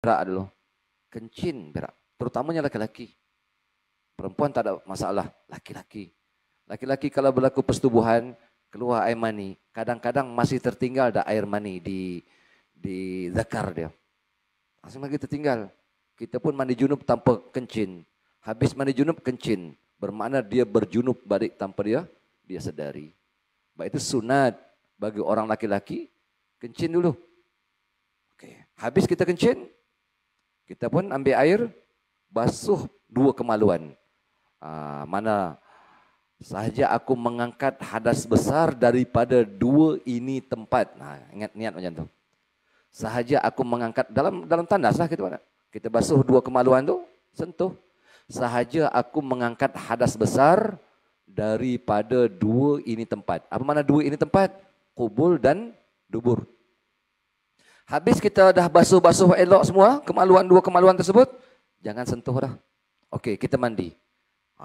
berak dulu. Kencing berak. Terutamanya laki-laki. Perempuan tak ada masalah. Laki-laki. Laki-laki kalau berlaku persetubuhan, keluar air mani. Kadang-kadang masih tertinggal ada air mani di zakar dia. Langsung lagi tertinggal. Kita pun mandi junub tanpa kencing. Habis mandi junub kencing. Bermakna dia berjunub balik tanpa dia sedari. Baik itu sunat bagi orang laki-laki, kencing dulu. Okey. Habis kita kencing, kita pun ambil air, basuh dua kemaluan. Mana sahaja aku mengangkat hadas besar daripada dua ini tempat. Ingat niat macam tu. Sahaja aku mengangkat dalam tandas lah kita mana. Kita basuh dua kemaluan tu, sentuh. Sahaja aku mengangkat hadas besar daripada dua ini tempat. Apa mana dua ini tempat? Kubul dan dubur. Habis kita dah basuh-basuh elok semua, dua kemaluan tersebut, jangan sentuh dah. Okey, kita mandi.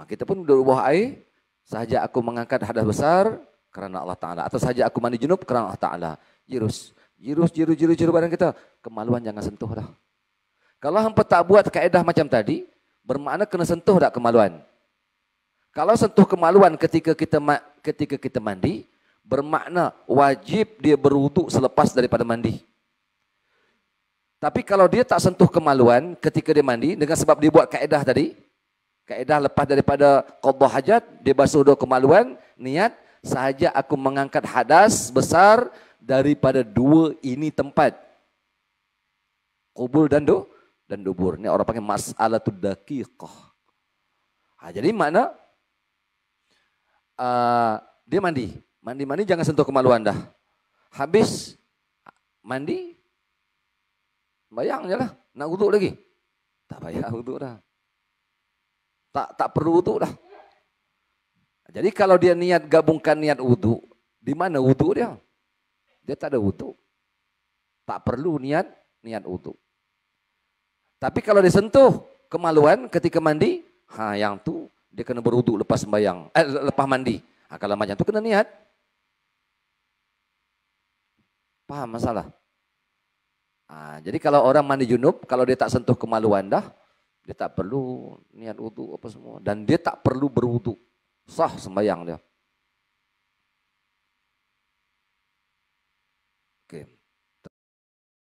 Kita pun duduk bawah air, sahaja aku mengangkat hadas besar kerana Allah Ta'ala. Atau sahaja aku mandi junub kerana Allah Ta'ala. Jirus badan kita. Kemaluan jangan sentuh dah. Kalau hampa tak buat kaedah macam tadi, bermakna kena sentuh tak kemaluan. Kalau sentuh kemaluan ketika kita mandi, bermakna wajib dia berwuduk selepas daripada mandi. Tapi kalau dia tak sentuh kemaluan ketika dia mandi, dengan sebab dia buat kaedah tadi, kaedah lepas daripada qadha hajat, dia basuh dua kemaluan, niat, sahaja aku mengangkat hadas besar daripada dua ini tempat. Kubul dan dubur. Ini orang panggil mas'alatud daqiqah. Jadi makna dia mandi. Mandi jangan sentuh kemaluan dah. Habis mandi, bayang je lah. Nak wuduk lagi? Tak payah wuduk dah. Tak perlu wuduk dah. Jadi kalau dia niat gabungkan niat wuduk, di mana wuduk dia? Dia tak ada wuduk. Tak perlu niat wuduk. Tapi kalau dia sentuh kemaluan ketika mandi, yang tu dia kena berwuduk lepas sembahyang, lepas mandi. Kalau macam tu kena niat. Faham masalah? Jadi kalau orang mandi junub, kalau dia tak sentuh kemaluan dah, dia tak perlu niat wuduk apa semua. Dan dia tak perlu berwuduk. Sah sembahyang dia.